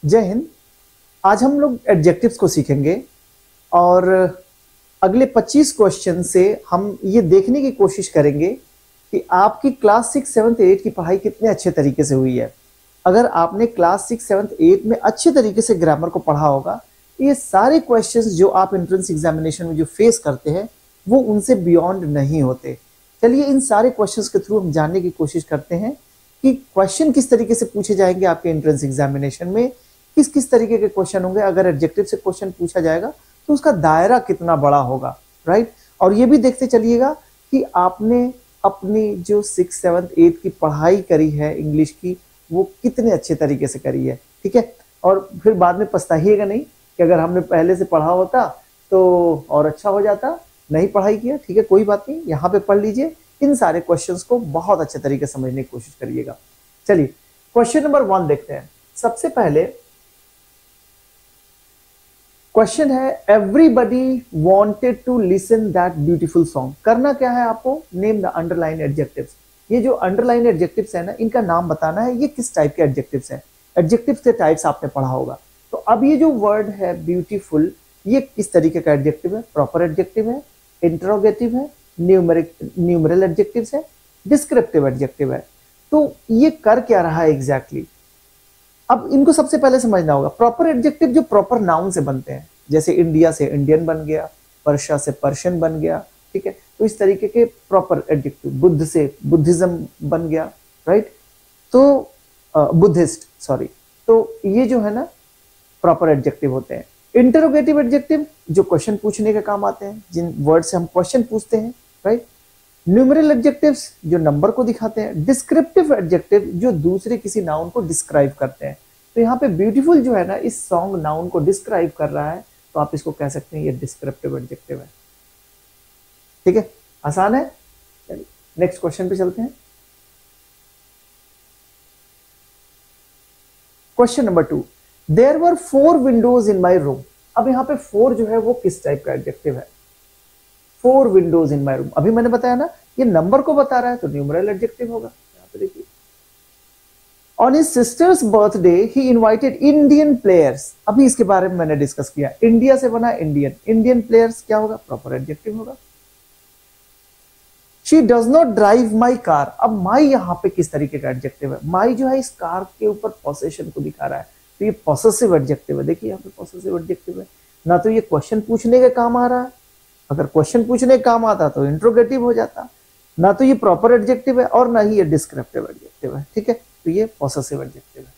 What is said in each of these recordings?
जय हिंद। आज हम लोग एडजेक्टिव्स को सीखेंगे और अगले 25 क्वेश्चन से हम ये देखने की कोशिश करेंगे कि आपकी क्लास 6, 7, 8 की पढ़ाई कितने अच्छे तरीके से हुई है। अगर आपने क्लास 6, 7, 8 में अच्छे तरीके से ग्रामर को पढ़ा होगा, ये सारे क्वेश्चंस जो आप एंट्रेंस एग्जामिनेशन में जो फेस करते हैं वो उनसे बियॉन्ड नहीं होते। चलिए इन सारे क्वेश्चंस के थ्रू हम जानने की कोशिश करते हैं कि क्वेश्चन किस तरीके से पूछे जाएंगे आपके एंट्रेंस एग्जामिनेशन में, किस किस तरीके के क्वेश्चन होंगे। अगर एडजेक्टिव से क्वेश्चन पूछा जाएगा तो उसका दायरा कितना बड़ा होगा, राइट। और ये भी देखते चलिएगा कि आपने अपनी जो 6, 7, 8 की पढ़ाई करी है इंग्लिश की, वो कितने अच्छे तरीके से करी है, ठीक है। और फिर बाद में पछताइएगा नहीं कि अगर हमने पहले से पढ़ा होता तो और अच्छा हो जाता। नहीं पढ़ाई किया, ठीक है, कोई बात नहीं, यहाँ पे पढ़ लीजिए। इन सारे क्वेश्चंस को बहुत अच्छे तरीके से समझने की कोशिश करिएगा। चलिए क्वेश्चन नंबर 1 देखते हैं। सबसे पहले क्वेश्चन है, everybody wanted to listen that beautiful song. करना क्या है आपको, नेम द अंडरलाइन एडजेक्टिव्स। ये जो अंडरलाइन एडजेक्टिव्स है ना, इनका नाम बताना है, ये किस टाइप के एडजेक्टिव्स हैं। एडजेक्टिव्स के टाइप्स आपने पढ़ा होगा। तो अब ये जो वर्ड है ब्यूटीफुल, ये किस तरीके का एडजेक्टिव है। प्रॉपर एडजेक्टिव है, इंटरोगेटिव है, न्यूमरल एडजेक्टिव्स है, डिस्क्रिप्टिव एडजेक्टिव है। तो ये कर क्या रहा है एग्जैक्टली अब इनको सबसे पहले समझना होगा। प्रॉपर एडजेक्टिव जो प्रॉपर नाउन से बनते हैं, जैसे इंडिया से इंडियन बन गया, पर्शिया से पर्शियन बन गया, ठीक है। तो इस तरीके के प्रॉपर एडजेक्टिव, बुद्ध से बुद्धिज्म बन गया, राइट। तो बुद्धिस्ट, सॉरी। तो ये जो है ना प्रॉपर एडजेक्टिव होते हैं। इंटरोगेटिव एडजेक्टिव जो क्वेश्चन पूछने के काम आते हैं, जिन वर्ड से हम क्वेश्चन पूछते हैं, राइट। न्यूमेरल एडजेक्टिव्स जो नंबर को दिखाते हैं। डिस्क्रिप्टिव एडजेक्टिव जो दूसरे किसी नाउन को डिस्क्राइब करते हैं। तो यहाँ पे ब्यूटीफुल जो है ना, इस सॉन्ग नाउन को डिस्क्राइब कर रहा है, तो आप इसको कह सकते हैं ये डिस्क्रिप्टिव एडजेक्टिव है, ठीक है। आसान है। नेक्स्ट क्वेश्चन पे चलते हैं। Question number 2, there were 4 windows in my room. अब यहाँ पे 4 जो है वो किस टाइप का एडजेक्टिव है। 4 विंडोज इन माई रूम, अभी मैंने बताया ना ये नंबर को बता रहा है, तो न्यूमरल एडजेक्टिव होगा। यहाँ पे देखिए, on his sisters birthday he invited Indian players. अभी इसके बारे में मैंने डिस्कस किया, इंडिया से बना इंडियन, इंडियन प्लेयर्स क्या होगा, प्रॉपर एडजेक्टिव होगा। She does not drive my car. अब माई यहाँ पे किस तरीके का एडजेक्टिव है। माई जो है इस कार के ऊपर पोसेशन को दिखा रहा है, तो ये पॉसेसिव एडजेक्टिव है। देखिए यहाँ पे पॉसेसिव एडजेक्टिव है ना, तो ये क्वेश्चन पूछने के काम आ रहा है। अगर क्वेश्चन पूछने के काम आता तो इंट्रोगेटिव हो जाता, ना तो ये प्रॉपर एडजेक्टिव है और ना ही ये डिस्क्रिप्टिव एडजेक्टिव है, ठीक है। तो ये पॉसेसिव एडजेक्टिव है।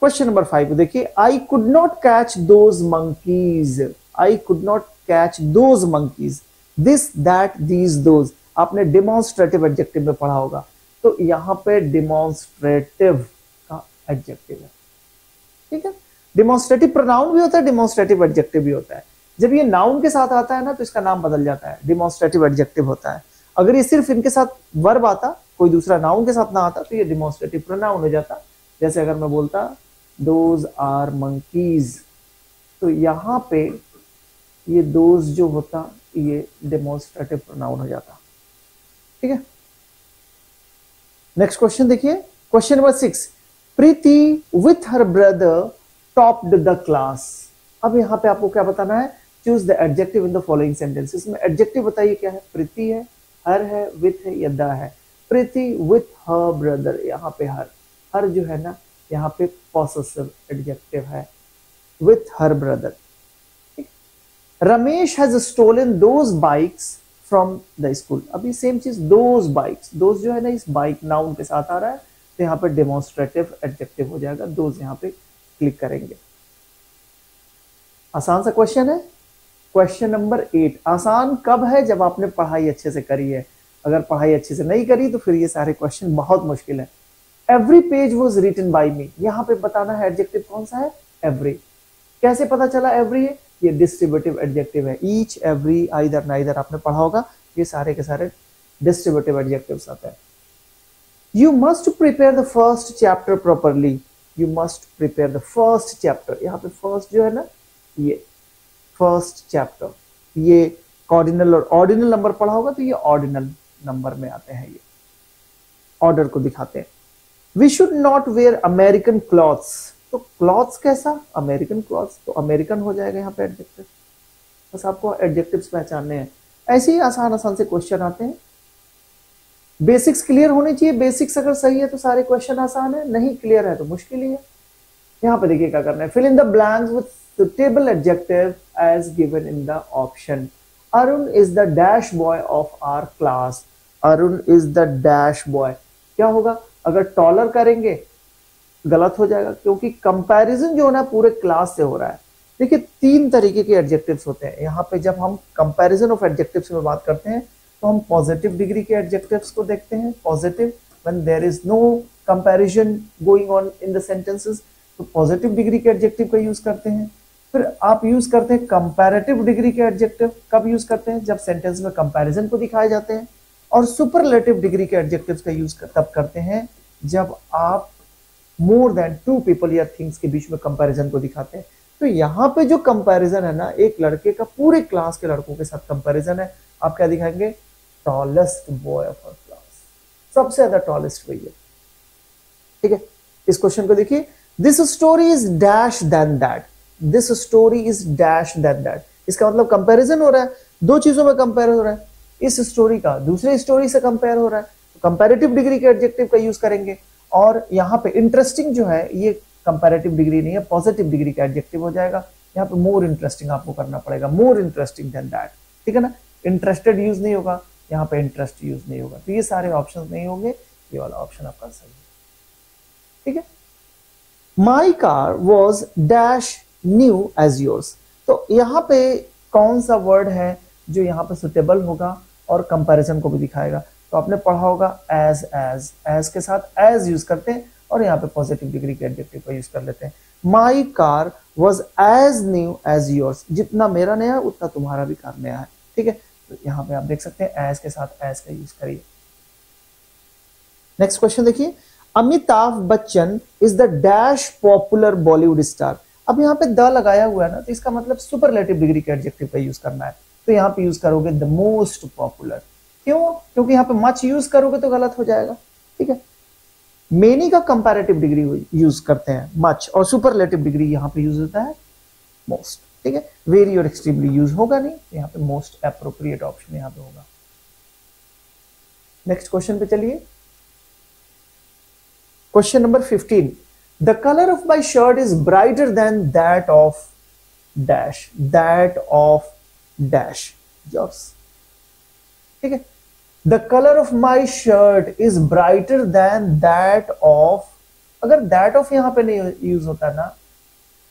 क्वेश्चन नंबर 5 देखिए, I could not catch those monkeys. I could not catch those monkeys, this that these those. आपने डिमॉन्स्ट्रेटिव एडजेक्टिव में पढ़ा होगा, तो यहां पे डिमॉन्स्ट्रेटिव का एडजेक्टिव है, ठीक है। डिमॉन्स्ट्रेटिव प्रोनाउन भी होता है, डिमॉन्स्ट्रेटिव एडजेक्टिव भी होता है। जब ये नाउन के साथ आता है ना, तो इसका नाम बदल जाता है, डिमॉन्स्ट्रेटिव एडजेक्टिव होता है। अगर ये सिर्फ इनके साथ वर्ब आता, कोई दूसरा नाउन के साथ ना आता, तो ये डिमॉन्स्ट्रेटिव प्रोनाउन हो जाता। जैसे अगर मैं बोलता दोज आर मंकीज, तो यहां पे ये दोज जो होता ये डेमोन्स्ट्रेटिव प्रोनाउन हो जाता, ठीक है। नेक्स्ट क्वेश्चन देखिए, question number 6, Preeti with her brother topped the class. अब यहां पे आपको क्या बताना है, choose the adjective in the following sentences. में एडजेक्टिव बताइए क्या है, प्रीति है, हर है, विथ है या द है। प्रीति विथ हर ब्रदर, यहाँ पे हर जो है ना, यहाँ पे पॉसेसिव एडजेक्टिव है, with her brother. Ramesh has stolen those bikes from the school. अभी सेम चीज, दोज बाइक्स, दोज जो है ना इस बाइक नाउन के साथ आ रहा है, तो यहाँ पे डेमोन्स्ट्रेटिव एडजेक्टिव हो जाएगा, दोज यहाँ पे क्लिक करेंगे। आसान सा क्वेश्चन है। क्वेश्चन नंबर 8, आसान कब है, जब आपने पढ़ाई अच्छे से करी है। अगर पढ़ाई अच्छे से नहीं करी तो फिर ये सारे क्वेश्चन बहुत मुश्किल है। Every page was written by me, यहाँ पे बताना है एडजेक्टिव कौन सा है, एवरी। कैसे पता चला एवरी है, ये डिस्ट्रीब्यूटिव एडजेक्टिव है। ईच, एवरी, आइदर, नाइदर आपने पढ़ा होगा, ये सारे के सारे डिस्ट्रीब्यूटिव एडजेक्टिव्स आते हैं। You must prepare the first chapter properly. You must prepare the first chapter, यहाँ पे फर्स्ट जो है ना, ये फर्स्ट चैप्टर, ये कॉर्डिनल और ऑर्डिनल नंबर पढ़ा होगा, तो ये ऑर्डिनल नंबर में आते हैं, ये ऑर्डर को दिखाते हैं। We should not wear American clothes, तो क्लॉथ्स कैसा, अमेरिकन क्लॉथ्स, तो अमेरिकन हो जाएगा यहाँ पे एडजेक्टिव। बस आपको एडजेक्टिव्स पहचानने हैं। ऐसे ही आसान आसान से क्वेश्चन आते हैं। बेसिक्स क्लियर होने चाहिए, बेसिक्स अगर सही है तो सारे क्वेश्चन आसान है, नहीं क्लियर है तो मुश्किल ही है। यहाँ पे देखिए क्या करना है, fill in the blanks with suitable adjective as given in the option. Arun is the dash boy of our class, Arun is the dash boy. क्या होगा, अगर टॉलर करेंगे गलत हो जाएगा, क्योंकि कंपैरिजन जो है ना पूरे क्लास से हो रहा है। देखिए 3 तरीके के एडजेक्टिव्स होते हैं यहाँ पे। जब हम कंपैरिजन ऑफ एडजेक्टिव्स में बात करते हैं तो हम पॉजिटिव डिग्री के एडजेक्टिव्स को देखते हैं, positive, when there is no comparison going on in the sentences, तो पॉजिटिव डिग्री के एडजेक्टिव का यूज करते हैं। फिर आप यूज करते हैं कंपैरेटिव डिग्री के एडजेक्टिव, कब यूज करते हैं, जब सेंटेंस में कंपैरिजन को दिखाए जाते हैं। और सुपरलेटिव डिग्री के एडजेक्टिव्स का यूज तब करते हैं जब आप मोर देन 2 पीपल या थिंग्स के बीच में कंपैरिजन को दिखाते हैं। तो यहाँ पे जो कंपैरिजन है ना, एक लड़के का पूरे क्लास के लड़कों के साथ कंपैरिजन है। आप क्या दिखाएंगे, tallest boy of our class, सबसे ज्यादा टॉलेस्ट वही है। ठीक है, इस क्वेश्चन को देखिए, this story is dash then that, this story is dash then that. इसका मतलब कंपैरिजन हो रहा है, 2 चीजों में कंपेयर हो रहा है। इस स्टोरी का दूसरे स्टोरी से कंपेयर हो रहा है, तो कंपैरेटिव डिग्री के एडजेक्टिव का यूज करेंगे। और यहाँ पे इंटरेस्टिंग जो है ये कंपैरेटिव डिग्री नहीं है, पॉजिटिव डिग्री का एडजेक्टिव हो जाएगा। यहाँ पे मोर इंटरेस्टिंग आपको करना पड़ेगा, मोर इंटरेस्टिंग देन दैट। ठीक है ना, इंटरेस्टेड यूज नहीं होगा, यहाँ पे इंटरेस्ट यूज नहीं होगा, तो ये सारे ऑप्शंस नहीं होंगे, ये वाला ऑप्शन आपका सही है। ठीक है, माई car was dash new as yours, तो यहाँ पे कौन सा वर्ड है जो यहाँ पे सुटेबल होगा और कंपैरिजन को भी दिखाएगा। तो आपने पढ़ा होगा एज, एज के साथ एज यूज करते हैं और यहाँ पे पॉजिटिव डिग्री के एडजेक्टिव का यूज कर लेते हैं। My car was as new as yours, जितना मेरा नया उतना तुम्हारा भी कार नया है। ठीक है, तो यहाँ पे आप देख सकते हैं एज के साथ एज का यूज करिए। नेक्स्ट क्वेश्चन देखिए, Amitabh Bachchan is the dash popular Bollywood star. अब यहाँ पे द लगाया हुआ है ना, तो इसका मतलब सुपरलेटिव डिग्री के एडजेक्टिव का यूज करना है। तो यहाँ पे यूज करोगे द मोस्ट पॉपुलर। क्यों, क्योंकि यहाँ पे मच यूज करोगे तो गलत हो जाएगा। ठीक है, मेनी का कंपैरेटिव डिग्री यूज करते हैं मच, और सुपरलेटिव डिग्री यहाँ पे यूज होता है मोस्ट। ठीक है, वेरी और एक्सट्रीमली यूज होगा नहीं, यहाँ पे मोस्ट एप्रोप्रिएट ऑप्शन यहाँ पे होगा। नेक्स्ट क्वेश्चन पे चलिए, question number 15, the colour of my shirt is brighter then that of dash, that of dash yours. ठीक है, the colour of my shirt is brighter then that of, अगर that of यहां पे नहीं use होता ना,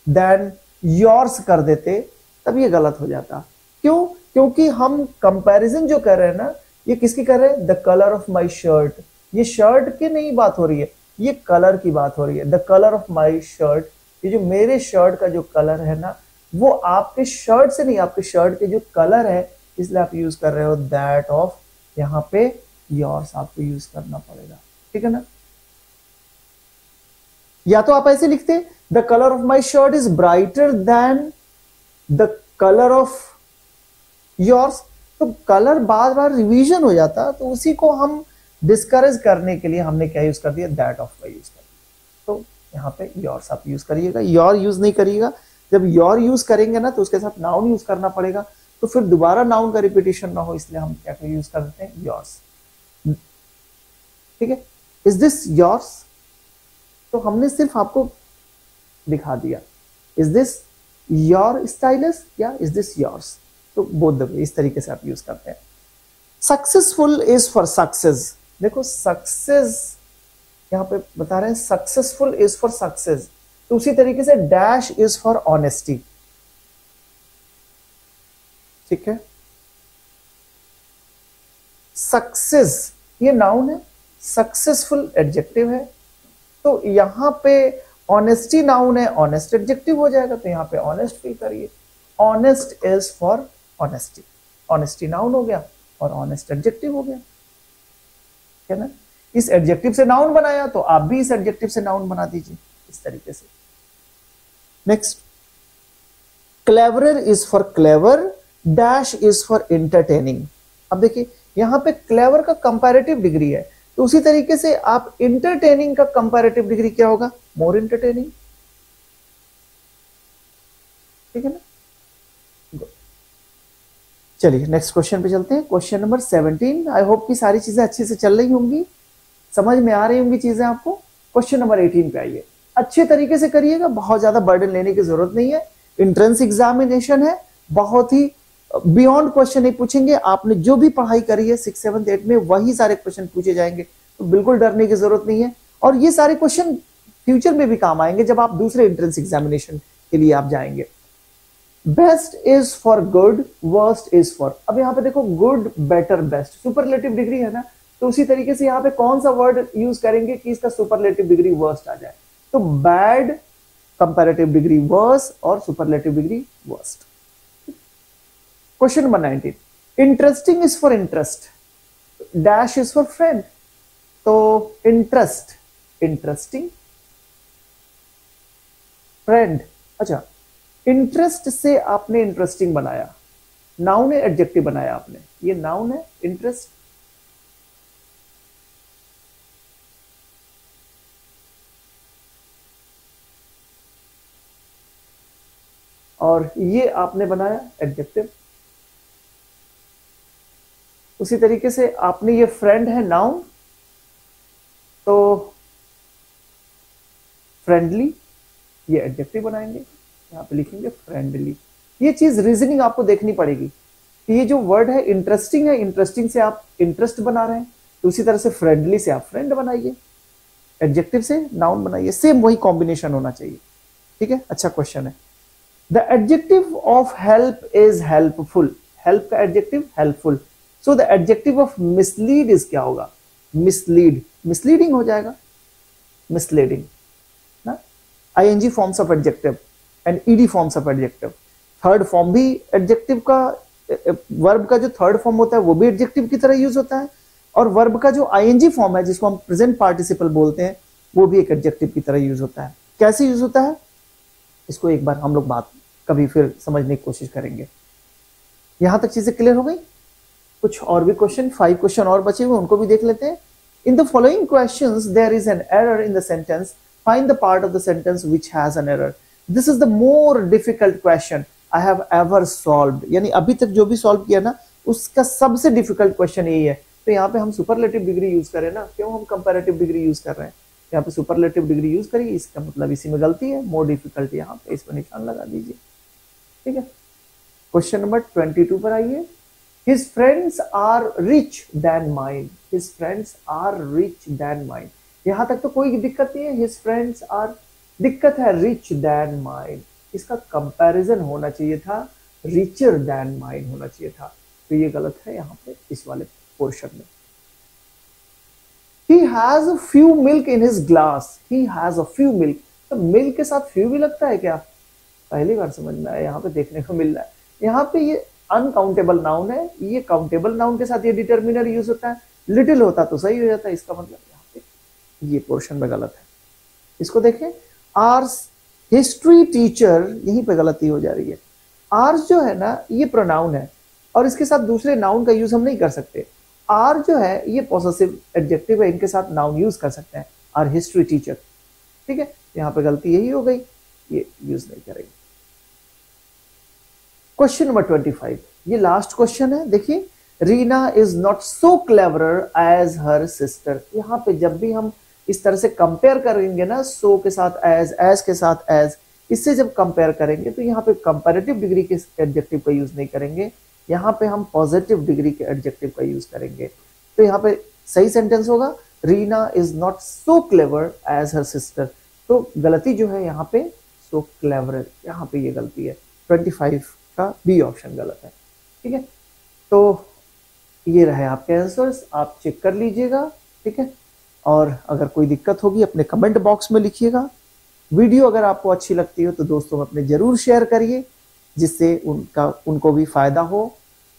देन योर्स कर देते, तब ये गलत हो जाता। क्यों, क्योंकि हम कंपैरिजन जो कर रहे हैं ना, ये किसकी कर रहे हैं, the colour of my shirt. ये शर्ट की नहीं बात हो रही है, ये कलर की बात हो रही है। The colour of my shirt, ये जो मेरे शर्ट का जो कलर है ना, वो आपके शर्ट से नहीं, आपके शर्ट के जो कलर है, इसलिए आप यूज कर रहे हो दैट ऑफ, यहाँ पे योर्स आपको यूज करना पड़ेगा। ठीक है ना, या तो आप ऐसे लिखते the colour of my shirt is brighter then the colour of yours, तो कलर बार बार रिवीजन हो जाता, तो उसी को हम डिस्करेज करने के लिए हमने क्या यूज कर दिया, दैट ऑफ का यूज कर दिया। तो यहाँ पे योर्स आप यूज करिएगा, योर यूज नहीं करिएगा। जब योर यूज करेंगे ना तो उसके साथ नाउन यूज करना पड़ेगा, तो फिर दोबारा नाउन का रिपीटेशन ना हो, इसलिए हम क्या यूज करते हैं, योर्स। ठीक है, इज दिस योर्स, तो हमने सिर्फ आपको दिखा दिया इज दिस योर स्टाइलिश या इज दिस योर्स, तो बोथ द वे इस तरीके से आप यूज करते हैं। सक्सेसफुल इज फॉर सक्सेस, देखो सक्सेस यहां पे बता रहे हैं, सक्सेसफुल इज फॉर सक्सेस, तो उसी तरीके से डैश इज फॉर ऑनेस्टी। ठीक है, सक्सेस ये नाउन है, सक्सेसफुल एडजेक्टिव है, तो यहां पे ऑनेस्टी नाउन है, ऑनेस्ट एडजेक्टिव हो जाएगा, तो यहां पे ऑनेस्ट फिल करिए। Honest is for honesty, honesty noun हो गया और ऑनेस्ट एडजेक्टिव हो गया। है ना, इस एडजेक्टिव से नाउन बनाया, तो आप भी इस एडजेक्टिव से नाउन बना दीजिए इस तरीके से। Next, cleverer is for clever, dash is for entertaining. अब देखिए यहां पे क्लेवर का कंपैरेटिव डिग्री है, तो उसी तरीके से आप इंटरटेनिंग का कंपैरेटिव डिग्री क्या होगा? मोर इंटरटेनिंग। ठीक है ना? चलिए नेक्स्ट क्वेश्चन पे चलते हैं। Question number 17। आई होप कि सारी चीजें अच्छे से चल रही होंगी, समझ में आ रही होंगी चीजें आपको। क्वेश्चन नंबर 18 पे आइए, अच्छे तरीके से करिएगा, बहुत ज्यादा बर्डन लेने की जरूरत नहीं है। एंट्रेंस एग्जामिनेशन है, बहुत ही बियॉन्ड क्वेश्चन नहीं पूछेंगे। आपने जो भी पढ़ाई करी है 6, 7, 8 में वही सारे क्वेश्चन पूछे जाएंगे, तो बिल्कुल डरने की जरूरत नहीं है। और ये सारे क्वेश्चन फ्यूचर में भी काम आएंगे जब आप दूसरे एंट्रेंस एग्जामिनेशन के लिए आप जाएंगे। Best is for good, worst is for, अब यहां पे देखो good, better, best, superlative degree है ना, तो उसी तरीके से यहां पे कौन सा वर्ड यूज करेंगे कि इसका सुपरलेटिव डिग्री वर्स्ट आ जाए? तो बैड, कंपैरेटिव डिग्री वर्स, और superlative degree worst. Question number 19। Interesting is for interest, dash is for friend, तो इंटरेस्ट, इंटरेस्टिंग, फ्रेंड। अच्छा, इंटरेस्ट से आपने इंटरेस्टिंग बनाया, नाउन है एडजेक्टिव बनाया आपने, ये नाउन है इंटरेस्ट। और ये आपने बनाया एडजेक्टिव। उसी तरीके से आपने ये फ्रेंड है नाउन, तो फ्रेंडली, ये एडजेक्टिव बनाएंगे, यहां पे लिखेंगे फ्रेंडली। ये चीज रीजनिंग आपको देखनी पड़ेगी कि ये जो वर्ड है इंटरेस्टिंग है, इंटरेस्टिंग से आप इंटरेस्ट बना रहे हैं, तो उसी तरह से फ्रेंडली से आप फ्रेंड बनाइए, एडजेक्टिव से नाउन बनाइए, सेम वही कॉम्बिनेशन होना चाहिए। ठीक है, अच्छा क्वेश्चन है। The adjective of help is helpful, help का adjective helpful, so the adjective of mislead is क्या होगा? मिसलीड, मिसलीडिंग हो जाएगा, मिसलीडिंग ना। ING forms of adjective and ED forms of adjective. Third form भी एडजेक्टिव का, verb का जो थर्ड फॉर्म होता है वो भी एडजेक्टिव की तरह यूज होता है, और वर्ब का जो आईएनजी फॉर्म है जिसको हम प्रेजेंट पार्टिसिपल बोलते हैं वो भी एक एडजेक्टिव की तरह यूज होता है। कैसे यूज होता है इसको एक बार हम लोग बात कभी फिर समझने की कोशिश करेंगे। यहां तक चीजें क्लियर हो गई? कुछ और भी क्वेश्चन, 5 क्वेश्चन और बचे हुए, उनको भी देख लेते हैं। In the following questions there is an error in the sentence, find the part of the sentence which has an error. This is the more difficult question I have ever solved, यानी अभी तक जो भी solve किया ना उसका सबसे difficult question यही है। तो यहाँ पे हम सुपरलेटिव डिग्री यूज करें ना, क्यों हम कंपैरेटिव डिग्री यूज कर रहे हैं? यहाँ पे सुपरलेटिव डिग्री यूज करिए, इसका मतलब इसी में गलती है, मोर डिफिकल्ट यहाँ पे, इस पर निशान लगा दीजिए। ठीक है, क्वेश्चन नंबर 22 पर आइए। His friends are rich than mine. His friends are rich than mine. यहां तक तो कोई दिक्कत नहीं है। His friends are, दिक्कत है rich than mine, इसका कंपैरिजन होना चाहिए था, richer than mine होना चाहिए था, तो ये गलत है यहाँ पे इस वाले पोर्शन में। He has a few milk in his glass. He has a few milk. तो मिल्क के साथ few भी लगता है क्या? पहली बार समझ में आया, यहाँ पे देखने को मिल रहा है। यहाँ पे ये अनकाउंटेबल नाउन है, ये काउंटेबल नाउन के साथ ये डिटर्मिनर यूज होता है। लिटिल होता तो सही हो जाता है, इसका मतलब यहाँ पे ये पोर्शन में गलत है। इसको देखें, आर्स हिस्ट्री टीचर, यहीं पे गलती हो जा रही है। आर्स जो है ना ये प्रोनाउन है और इसके साथ दूसरे नाउन का यूज हम नहीं कर सकते। आर जो है ये पॉसेसिव एडजेक्टिव है, इनके साथ नाउन यूज कर सकते हैं, आर हिस्ट्री टीचर। ठीक है, यहाँ पे गलती यही हो गई, ये यूज नहीं करेंगे। क्वेश्चन नंबर 25, ये लास्ट क्वेश्चन है। देखिए, Reena is not so cleverer as her sister. यहाँ पे जब भी हम इस तरह से कंपेयर करेंगे ना, सो के साथ एज के साथ एज, इससे जब कंपेयर करेंगे तो यहाँ पे कंपैरेटिव डिग्री के एडजेक्टिव का यूज नहीं करेंगे, यहाँ पे हम पॉजिटिव डिग्री के एडजेक्टिव का यूज करेंगे। तो यहाँ पे सही सेंटेंस होगा, Reena is not so clever as her sister. तो गलती जो है यहाँ पे सो क्लेवर, यहाँ पे ये गलती है, 25 का बी ऑप्शन गलत है। ठीक है, तो ये रहे आपके आंसर्स, आप चेक कर लीजिएगा। ठीक है, और अगर कोई दिक्कत होगी अपने कमेंट बॉक्स में लिखिएगा। वीडियो अगर आपको अच्छी लगती हो तो दोस्तों में अपने जरूर शेयर करिए, जिससे उनको भी फायदा हो,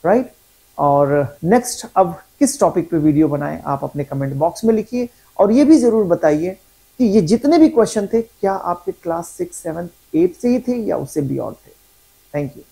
राइट। और नेक्स्ट अब किस टॉपिक पे वीडियो बनाएं आप अपने कमेंट बॉक्स में लिखिए, और ये भी जरूर बताइए कि ये जितने भी क्वेश्चन थे क्या आपके क्लास 6, 7, 8 से ही थे या उससे बियॉन्ड थे। Thank you.